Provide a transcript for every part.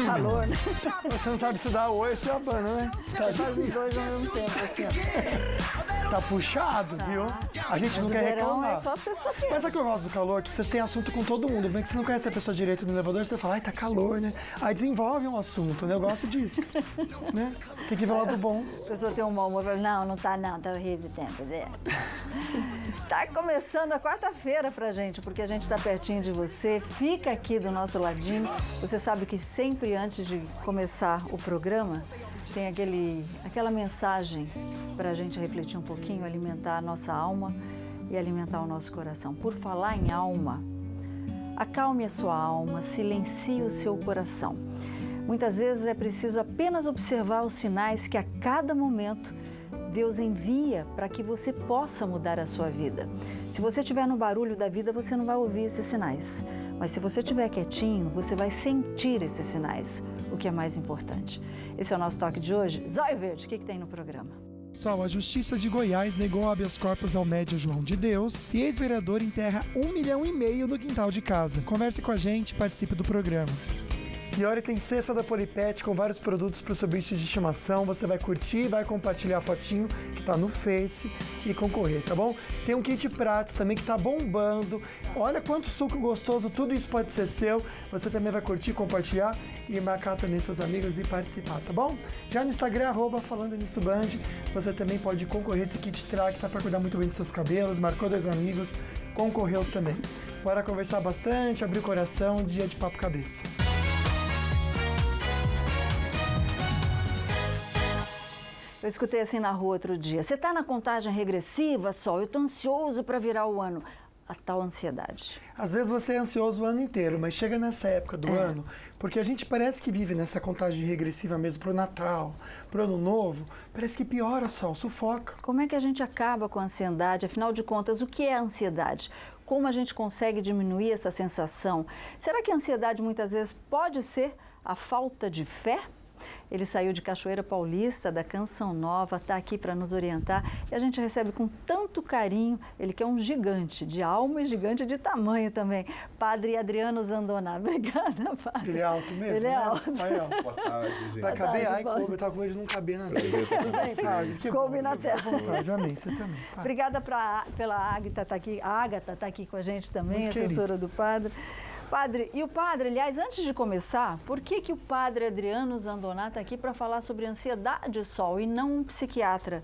calor, né? Você não sabe se dá oi ou se abana, né? Faz os dois ao mesmo tempo, assim, ó. Tá puxado, viu? A gente não Mas quer o verão reclamar. é só sexta-feira. Mas sabe que eu gosto do calor? Que você tem assunto com todo mundo. Vem que você não conhece a pessoa direito no elevador, você fala, ai, tá calor, né? Aí desenvolve um assunto, né? Eu gosto disso, né? Tem que ver o lado bom. A pessoa tem um mau humor, fala, não tá não, tá horrível o tempo, né? Tá começando a quarta-feira pra gente, porque a gente tá pertinho de você. Fica aqui do nosso ladinho. Você sabe que sempre antes de começar o programa, tem aquela mensagem pra gente refletir um pouquinho, alimentar a nossa alma e alimentar o nosso coração. Por falar em alma, acalme a sua alma, silencie o seu coração. Muitas vezes é preciso apenas observar os sinais que a cada momento Deus envia para que você possa mudar a sua vida. Se você estiver no barulho da vida, você não vai ouvir esses sinais. Mas se você estiver quietinho, você vai sentir esses sinais, o que é mais importante. Esse é o nosso toque de hoje. Zóio Verde, o que tem no programa? Pessoal, a Justiça de Goiás negou habeas corpus ao médium João de Deus e ex-vereador enterra 1,5 milhão no quintal de casa. Converse com a gente e participe do programa. E olha, tem cesta da Polipet com vários produtos para o seu bicho de estimação. Você vai curtir, vai compartilhar a fotinho que tá no Face e concorrer, tá bom? Tem um kit Pratos também que tá bombando. Olha quanto suco gostoso, tudo isso pode ser seu. Você também vai curtir, compartilhar e marcar também seus amigos e participar, tá bom? Já no Instagram, @FalandoNissoBand, você também pode concorrer esse kit Track, tá para cuidar muito bem dos seus cabelos. Marcou 2 amigos, concorreu também. Bora conversar bastante, abrir o coração, dia de papo cabeça. Eu escutei assim na rua outro dia. Você está na contagem regressiva, Sol? Eu estou ansioso para virar o ano. A tal ansiedade. Às vezes você é ansioso o ano inteiro, mas chega nessa época do ano, porque a gente parece que vive nessa contagem regressiva mesmo pro Natal, pro Ano Novo, parece que piora, Sol, sufoca. Como é que a gente acaba com a ansiedade? Afinal de contas, o que é a ansiedade? Como a gente consegue diminuir essa sensação? Será que a ansiedade muitas vezes pode ser a falta de fé? Ele saiu de Cachoeira Paulista, da Canção Nova, está aqui para nos orientar e a gente recebe com tanto carinho, ele que é um gigante de alma e gigante de tamanho também, Padre Adriano Zandoná. Obrigada, Padre. Ele é alto mesmo? Ele é alto. Aí, ó. Boa tarde, gente. Vai caber? Ai, Padre. coube, eu tava com medo de não caber na Prazer estar com Tudo bem, vocês. Padre? Que Coube bom, na fica à testa. vontade, amém, você também. Padre. Obrigada pela Ágata tá aqui. A Ágata está aqui com a gente também, Muito assessora do Padre. Padre, e o Padre, aliás, antes de começar, por que o Padre Adriano Zandoná está aqui para falar sobre ansiedade, Sol, e não um psiquiatra?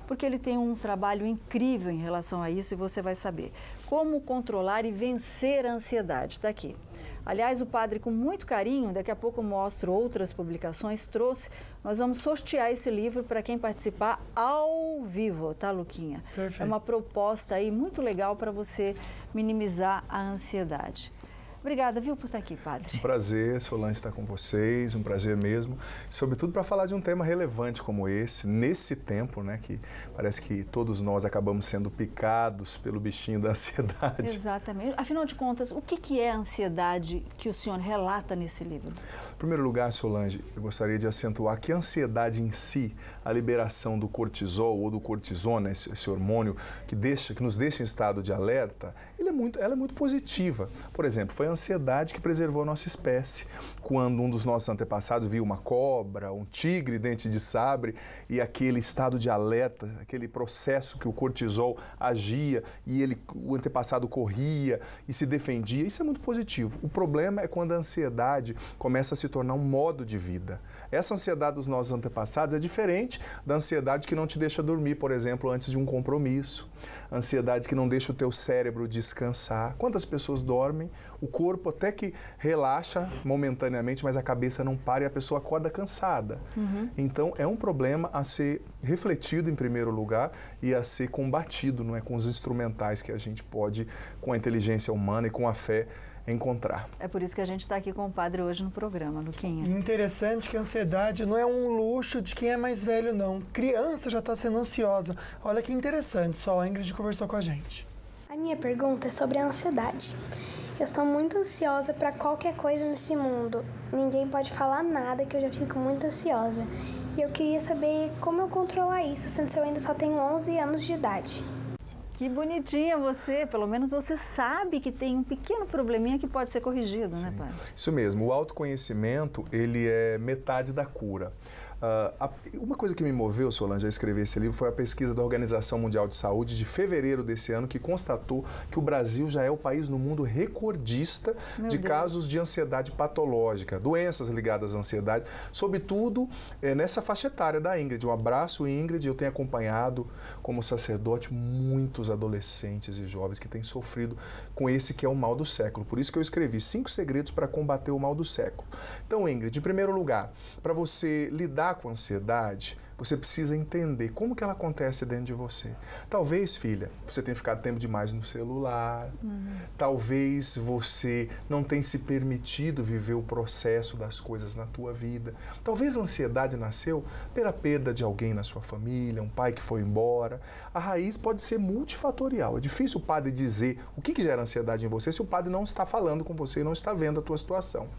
Porque ele tem um trabalho incrível em relação a isso e você vai saber. Como controlar e vencer a ansiedade, está aqui. Aliás, o Padre, com muito carinho, daqui a pouco eu mostro outras publicações, trouxe, nós vamos sortear esse livro para quem participar ao vivo, tá, Luquinha? Perfeito. É uma proposta aí muito legal para você minimizar a ansiedade. Obrigada, viu, por estar aqui, Padre. Um prazer, Solange, estar com vocês, um prazer mesmo. Sobretudo para falar de um tema relevante como esse, nesse tempo, né, que parece que todos nós acabamos sendo picados pelo bichinho da ansiedade. Exatamente. Afinal de contas, o que é a ansiedade que o senhor relata nesse livro? Em primeiro lugar, Solange, eu gostaria de acentuar que a ansiedade em si, a liberação do cortisol ou do cortisona, esse hormônio que nos deixa em estado de alerta, ela é muito positiva. Por exemplo, foi a ansiedade que preservou a nossa espécie. Quando um dos nossos antepassados viu uma cobra, um tigre dente de sabre e aquele estado de alerta, aquele processo que o cortisol agia e o antepassado corria e se defendia, isso é muito positivo. O problema é quando a ansiedade começa a se tornar um modo de vida. Essa ansiedade dos nossos antepassados é diferente da ansiedade que não te deixa dormir, por exemplo, antes de um compromisso. A ansiedade que não deixa o teu cérebro descansar. Quantas pessoas dormem, o corpo até que relaxa momentaneamente, mas a cabeça não para e a pessoa acorda cansada. Então, é um problema a ser refletido em primeiro lugar e a ser combatido, não é, com os instrumentais que a gente pode, com a inteligência humana e com a fé, encontrar. É por isso que a gente está aqui com o Padre hoje no programa, Luquinha. Interessante que a ansiedade não é um luxo de quem é mais velho, não. Criança já está sendo ansiosa. Olha que interessante, só a Ingrid conversou com a gente. A minha pergunta é sobre a ansiedade. Eu sou muito ansiosa para qualquer coisa nesse mundo. Ninguém pode falar nada que eu já fico muito ansiosa. E eu queria saber como eu controlar isso, sendo que eu ainda só tenho 11 anos de idade. Que bonitinha você, pelo menos você sabe que tem um pequeno probleminha que pode ser corrigido, né, pai? Isso mesmo, o autoconhecimento, ele é metade da cura. Uma coisa que me moveu, Solange, a escrever esse livro foi a pesquisa da Organização Mundial de Saúde de fevereiro desse ano, que constatou que o Brasil já é o país no mundo recordista de casos de ansiedade patológica, doenças ligadas à ansiedade, sobretudo nessa faixa etária da Ingrid. Um abraço, Ingrid, eu tenho acompanhado como sacerdote muitos adolescentes e jovens que têm sofrido com esse que é o mal do século. Por isso que eu escrevi 5 segredos para combater o mal do século. Então, Ingrid, em primeiro lugar, para você lidar com a ansiedade, você precisa entender como que ela acontece dentro de você. Talvez, filha, você tenha ficado tempo demais no celular, talvez você não tenha se permitido viver o processo das coisas na tua vida. Talvez a ansiedade nasceu pela perda de alguém na sua família, um pai que foi embora. A raiz pode ser multifatorial. É difícil o padre dizer o que gera ansiedade em você se o padre não está falando com você e não está vendo a tua situação.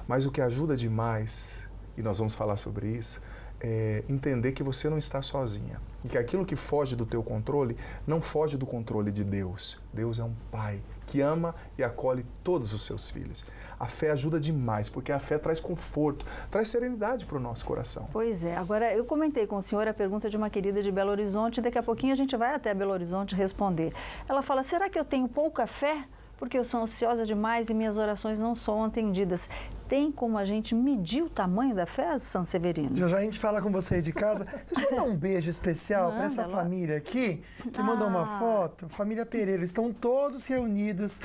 Mas o que ajuda demais, e nós vamos falar sobre isso, é entender que você não está sozinha. E que aquilo que foge do teu controle, não foge do controle de Deus. Deus é um pai que ama e acolhe todos os seus filhos. A fé ajuda demais, porque a fé traz conforto, traz serenidade para o nosso coração. Pois é. Agora, eu comentei com o senhor a pergunta de uma querida de Belo Horizonte, daqui a pouquinho a gente vai até Belo Horizonte responder. Ela fala, será que eu tenho pouca fé? Porque eu sou ansiosa demais e minhas orações não são atendidas. Tem como a gente medir o tamanho da fé, Sanseverino? Já a gente fala com você aí de casa. Deixa eu mandar um beijo especial para essa família aqui, que mandou uma foto. Família Pereira, estão todos reunidos,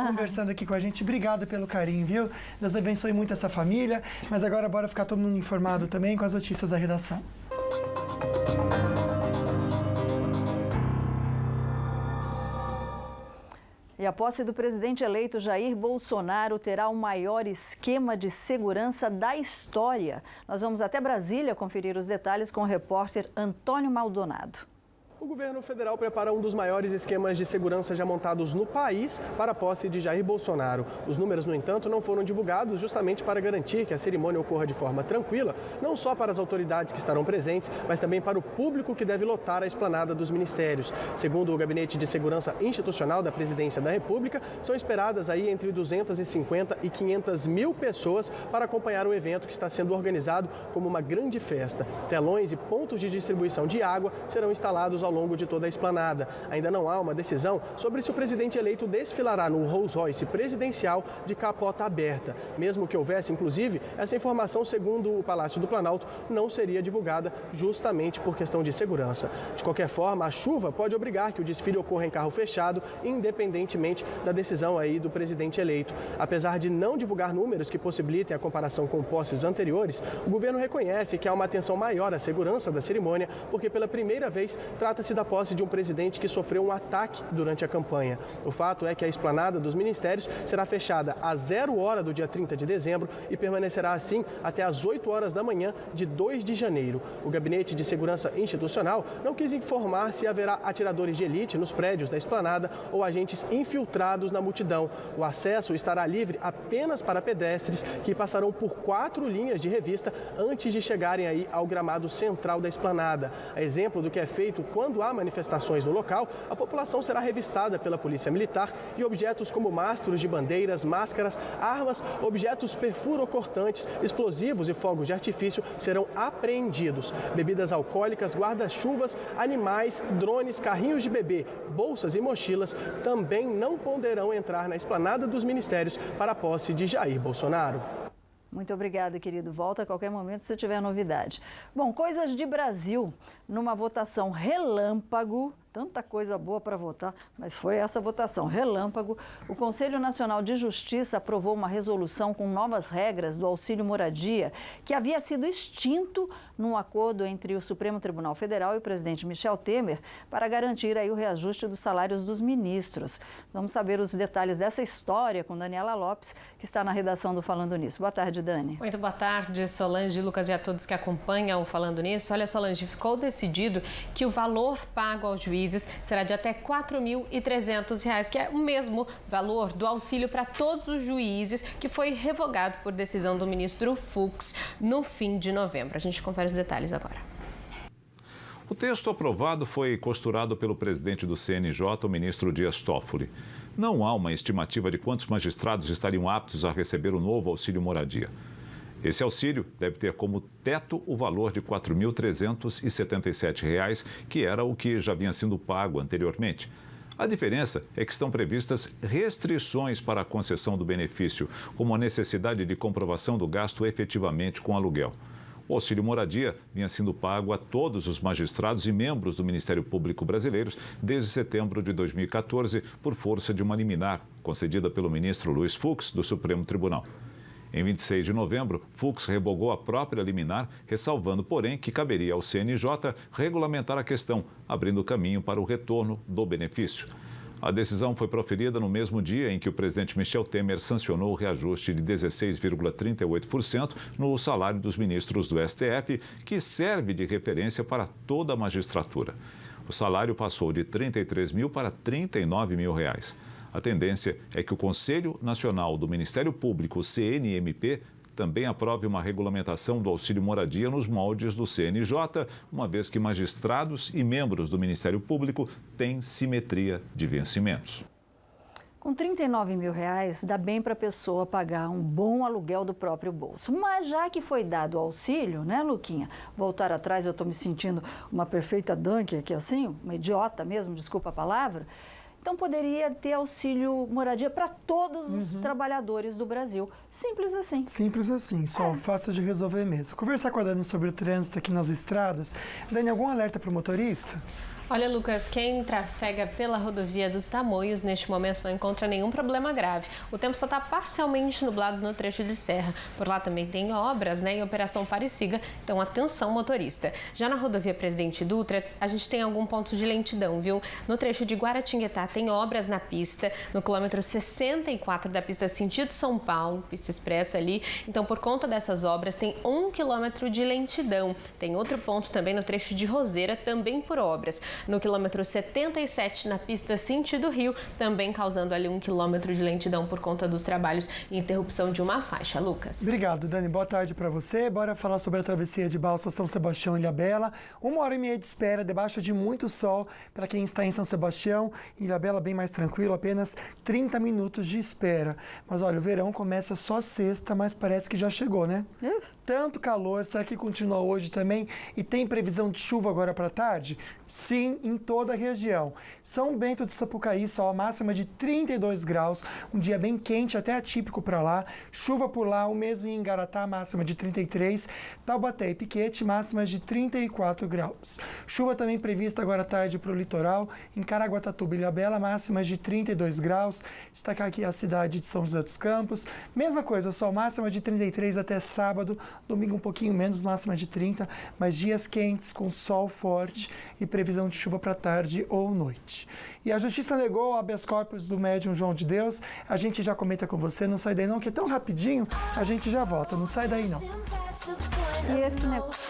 conversando aqui com a gente. Obrigado pelo carinho, viu? Deus abençoe muito essa família. Mas agora bora ficar todo mundo informado também com as notícias da redação. E a posse do presidente eleito Jair Bolsonaro terá o maior esquema de segurança da história. Nós vamos até Brasília conferir os detalhes com o repórter Antônio Maldonado. O governo federal prepara um dos maiores esquemas de segurança já montados no país para a posse de Jair Bolsonaro. Os números, no entanto, não foram divulgados justamente para garantir que a cerimônia ocorra de forma tranquila, não só para as autoridades que estarão presentes, mas também para o público que deve lotar a esplanada dos ministérios. Segundo o Gabinete de Segurança Institucional da Presidência da República, são esperadas aí entre 250 e 500 mil pessoas para acompanhar o evento que está sendo organizado como uma grande festa. Telões e pontos de distribuição de água serão instalados ao longo de toda a esplanada. Ainda não há uma decisão sobre se o presidente eleito desfilará no Rolls Royce presidencial de capota aberta. Mesmo que houvesse, inclusive, essa informação, segundo o Palácio do Planalto, não seria divulgada justamente por questão de segurança. De qualquer forma, a chuva pode obrigar que o desfile ocorra em carro fechado, independentemente da decisão aí do presidente eleito. Apesar de não divulgar números que possibilitem a comparação com posses anteriores, o governo reconhece que há uma atenção maior à segurança da cerimônia, porque pela primeira vez trata-se da posse de um presidente que sofreu um ataque durante a campanha. O fato é que a esplanada dos ministérios será fechada às 0 hora do dia 30 de dezembro e permanecerá assim até às 8 horas da manhã de 2 de janeiro. O Gabinete de Segurança Institucional não quis informar se haverá atiradores de elite nos prédios da esplanada ou agentes infiltrados na multidão. O acesso estará livre apenas para pedestres que passarão por 4 linhas de revista antes de chegarem aí ao gramado central da esplanada. A exemplo do que é feito quando há manifestações no local, a população será revistada pela Polícia Militar e objetos como mastros de bandeiras, máscaras, armas, objetos perfurocortantes, explosivos e fogos de artifício serão apreendidos. Bebidas alcoólicas, guarda-chuvas, animais, drones, carrinhos de bebê, bolsas e mochilas também não poderão entrar na esplanada dos ministérios para a posse de Jair Bolsonaro. Muito obrigada, querido. Volta a qualquer momento se tiver novidade. Bom, coisas de Brasil. Numa votação relâmpago, tanta coisa boa para votar, mas foi essa votação relâmpago, o Conselho Nacional de Justiça aprovou uma resolução com novas regras do auxílio moradia que havia sido extinto num acordo entre o Supremo Tribunal Federal e o presidente Michel Temer para garantir aí o reajuste dos salários dos ministros. Vamos saber os detalhes dessa história com Daniela Lopes, que está na redação do Falando Nisso. Boa tarde, Dani. Muito boa tarde, Solange, Lucas e a todos que acompanham o Falando Nisso. Olha, Solange, ficou decidido que o valor pago aos juízes será de até R$ 4.300, que é o mesmo valor do auxílio para todos os juízes, que foi revogado por decisão do ministro Fux no fim de novembro. A gente confere os detalhes agora. O texto aprovado foi costurado pelo presidente do CNJ, o ministro Dias Toffoli. Não há uma estimativa de quantos magistrados estariam aptos a receber o novo auxílio moradia. Esse auxílio deve ter como teto o valor de R$ 4.377, que era o que já vinha sendo pago anteriormente. A diferença é que estão previstas restrições para a concessão do benefício, como a necessidade de comprovação do gasto efetivamente com aluguel. O auxílio moradia vinha sendo pago a todos os magistrados e membros do Ministério Público brasileiros desde setembro de 2014, por força de uma liminar concedida pelo ministro Luiz Fux, do Supremo Tribunal. Em 26 de novembro, Fux revogou a própria liminar, ressalvando, porém, que caberia ao CNJ regulamentar a questão, abrindo caminho para o retorno do benefício. A decisão foi proferida no mesmo dia em que o presidente Michel Temer sancionou o reajuste de 16,38% no salário dos ministros do STF, que serve de referência para toda a magistratura. O salário passou de R$ 33.000 para R$ 39.000. A tendência é que o Conselho Nacional do Ministério Público, CNMP, também aprove uma regulamentação do auxílio moradia nos moldes do CNJ, uma vez que magistrados e membros do Ministério Público têm simetria de vencimentos. Com R$ 39.000, dá bem para a pessoa pagar um bom aluguel do próprio bolso. Mas já que foi dado o auxílio, né, Luquinha? Voltar atrás, eu estou me sentindo uma perfeita dunk aqui assim, uma idiota mesmo, desculpa a palavra. Então, poderia ter auxílio moradia para todos os trabalhadores do Brasil. Simples assim. Simples assim, só fácil de resolver mesmo. Conversar com a Dani sobre o trânsito aqui nas estradas. Dani, algum alerta para o motorista? Olha, Lucas, quem trafega pela rodovia dos Tamoios neste momento não encontra nenhum problema grave. O tempo só está parcialmente nublado no trecho de serra. Por lá também tem obras, né, em Operação Pareciga, então atenção, motorista. Já na rodovia Presidente Dutra, a gente tem algum ponto de lentidão, viu? No trecho de Guaratinguetá tem obras na pista, no quilômetro 64 da pista sentido São Paulo, pista expressa ali. Então, por conta dessas obras, tem 1 quilômetro de lentidão. Tem outro ponto também no trecho de Roseira, também por obras. No quilômetro 77, na pista sentido Rio, também causando ali 1 quilômetro de lentidão por conta dos trabalhos e interrupção de uma faixa. Lucas. Obrigado, Dani. Boa tarde para você. Bora falar sobre a travessia de balsa São Sebastião e Ilhabela. 1h30 de espera, debaixo de muito sol para quem está em São Sebastião. Ilhabela bem mais tranquilo, apenas 30 minutos de espera. Mas olha, o verão começa só sexta, mas parece que já chegou, né? Tanto calor, será que continua hoje também? E tem previsão de chuva agora para tarde? Sim, em toda a região. São Bento de Sapucaí, sol, máxima de 32 graus, um dia bem quente, até atípico para lá. Chuva por lá, o mesmo em Igaratá, máxima de 33. Taubaté e Piquete, máximas de 34 graus. Chuva também prevista agora à tarde para o litoral. Em Caraguatatuba e Ilhabela, máximas de 32 graus. Destacar aqui a cidade de São José dos Campos. Mesma coisa, sol, máxima de 33 até sábado. Domingo um pouquinho menos, máxima de 30, mas dias quentes com sol forte e previsão de chuva para tarde ou noite. E a Justiça negou o habeas corpus do médium João de Deus. A gente já comenta com você, não sai daí não, que é tão rapidinho, a gente já volta, não sai daí não. E esse negócio...